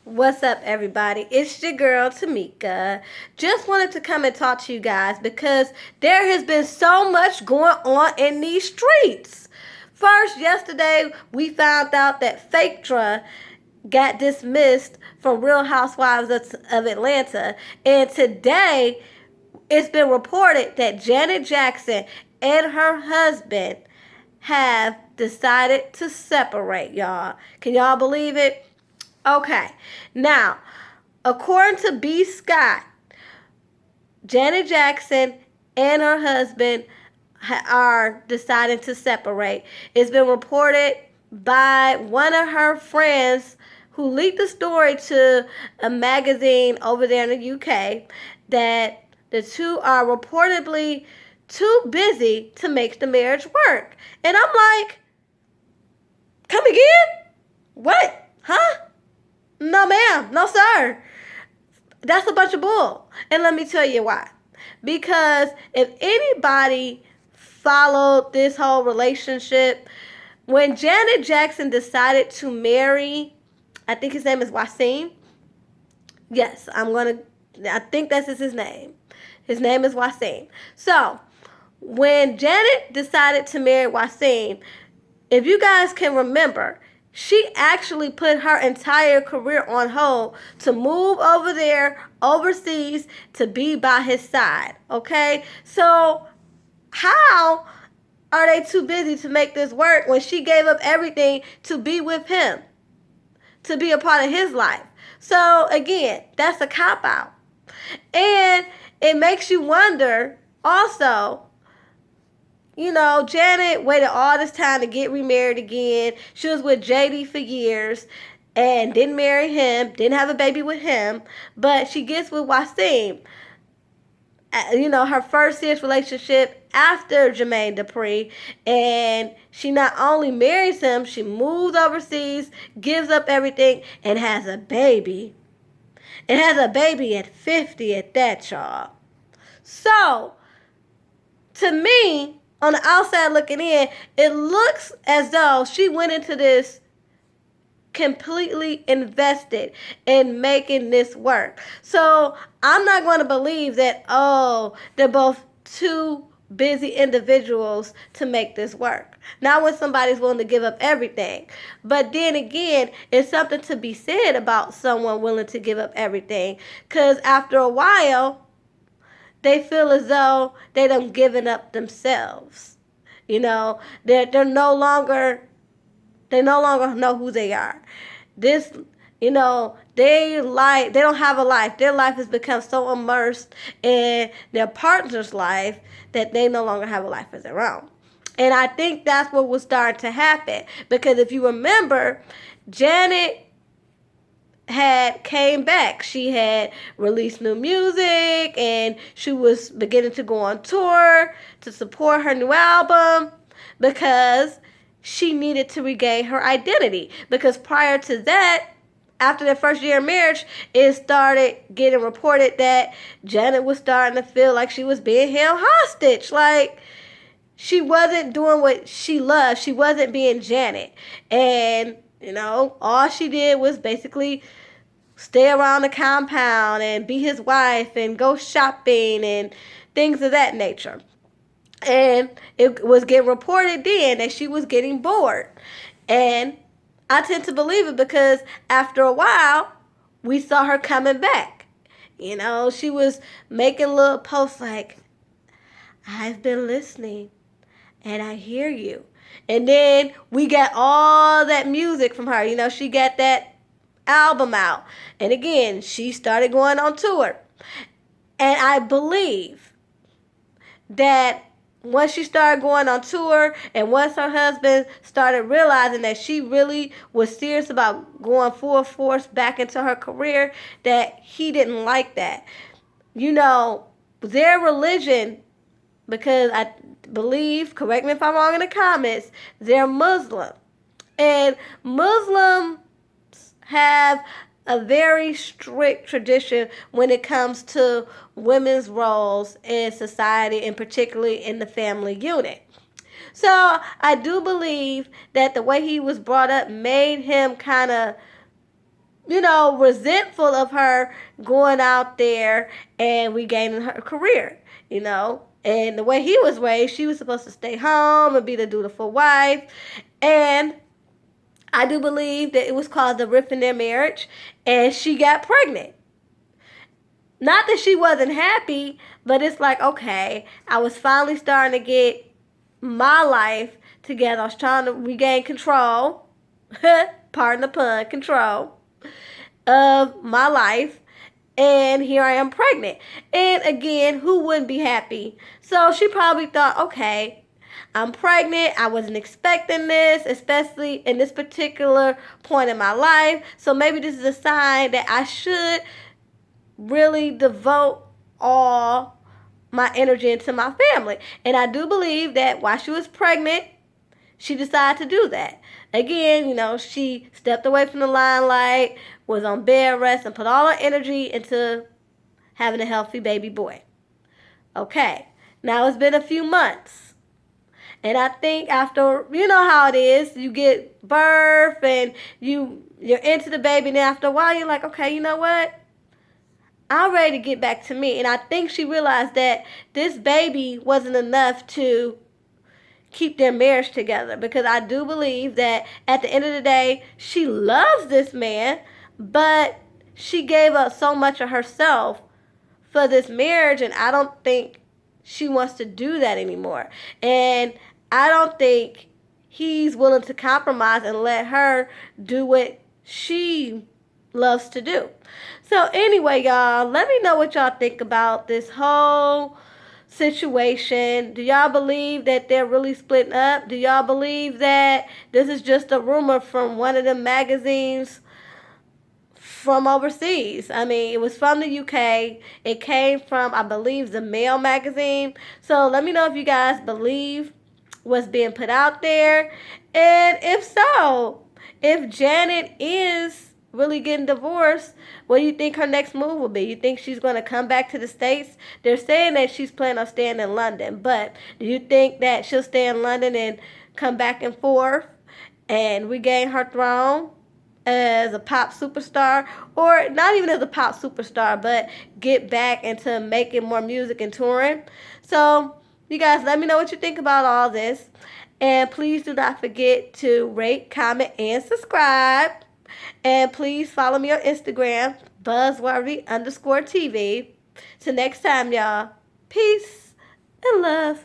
What's up, everybody? It's your girl, Tamika. Just wanted to come and talk to you guys because there has been so much going on in these streets. First, yesterday, we found out that Phaedra got dismissed from Real Housewives of Atlanta. And today, it's been reported that Janet Jackson and her husband have decided to separate, y'all. Can y'all believe it? Okay. Now, according to B. Scott, Janet Jackson and her husband are deciding to separate. It's been reported by one of her friends who leaked the story to a magazine over there in the UK that the two are reportedly too busy to make the marriage work. And I'm like, come again? What? Huh? No, ma'am. No, sir. That's a bunch of bull. And let me tell you why. Because if anybody followed this whole relationship, when Janet Jackson decided to marry, I think his name is Wasim. Yes, I think that's his name. His name is Wasim. So, when Janet decided to marry Wasim, if you guys can remember, she actually put her entire career on hold to move over there overseas to be by his side. Okay? So, how are they too busy to make this work when she gave up everything to be with him, to be a part of his life? So, again, that's a cop out. And it makes you wonder also, Janet waited all this time to get remarried again. She was with JD for years and didn't marry him, didn't have a baby with him, but she gets with Wasim. Her first serious relationship after Jermaine Dupri, and she not only marries him, she moves overseas, gives up everything, and has a baby. And has a baby at 50 at that, y'all. So, to me, on the outside looking in, it looks as though she went into this completely invested in making this work. So I'm not going to believe that, they're both too busy individuals to make this work. Not when somebody's willing to give up everything. But then again, it's something to be said about someone willing to give up everything. Because after a while, they feel as though they done given up themselves. They're no longer, they no longer know who they are. They don't have a life. Their life has become so immersed in their partner's life that they no longer have a life of their own. And I think that's what was starting to happen. Because if you remember, Janet had came back. She had released new music and she was beginning to go on tour to support her new album because she needed to regain her identity. Because prior to that, after their first year of marriage, it started getting reported that Janet was starting to feel like she was being held hostage. Like, she wasn't doing what she loved. She wasn't being Janet. And all she did was basically stay around the compound and be his wife and go shopping and things of that nature. And it was getting reported then that she was getting bored. And I tend to believe it because after a while, we saw her coming back. She was making little posts like, I've been listening and I hear you. And then we got all that music from her. She got that album out. And again, she started going on tour. And I believe that once she started going on tour and once her husband started realizing that she really was serious about going full force back into her career, that he didn't like that. Their religion, because I believe, correct me if I'm wrong in the comments, they're Muslim. And Muslims have a very strict tradition when it comes to women's roles in society and particularly in the family unit. So I do believe that the way he was brought up made him kind of resentful of her going out there and regaining her career. And the way he was raised, she was supposed to stay home and be the dutiful wife. And I do believe that it was caused a rift in their marriage, and she got pregnant. Not that she wasn't happy, but it's like, okay, I was finally starting to get my life together. I was trying to regain control, pardon the pun, control of my life. And here I am pregnant. And again, who wouldn't be happy? So she probably thought, okay, I'm pregnant. I wasn't expecting this, especially in this particular point in my life. So maybe this is a sign that I should really devote all my energy into my family. And I do believe that while she was pregnant, she decided to do that. Again, she stepped away from the limelight, was on bed rest, and put all her energy into having a healthy baby boy. Okay, now it's been a few months. And I think after, you know how it is, you get birth and you're into the baby, and after a while you're like, okay, you know what? I'm ready to get back to me. And I think she realized that this baby wasn't enough to keep their marriage together, because I do believe that at the end of the day, she loves this man, but she gave up so much of herself for this marriage, and I don't think she wants to do that anymore. And I don't think he's willing to compromise and let her do what she loves to do. So anyway, y'all, let me know what y'all think about this whole situation. Do y'all believe that they're really splitting up? Do y'all believe that this is just a rumor from one of the magazines from overseas? I mean, it was from the UK. It came from, I believe, the Mail magazine. So let me know if you guys believe what's being put out there. And if so, if Janet is really getting divorced, what do you think her next move will be? You think she's going to come back to the States? They're saying that she's planning on staying in London, but do you think that she'll stay in London and come back and forth and regain her throne as a pop superstar, or not even as a pop superstar, but get back into making more music and touring? So you guys, let me know what you think about all this, and please do not forget to rate, comment, and subscribe. And please follow me on Instagram, buzzworthy_TV. Till next time, y'all. Peace and love.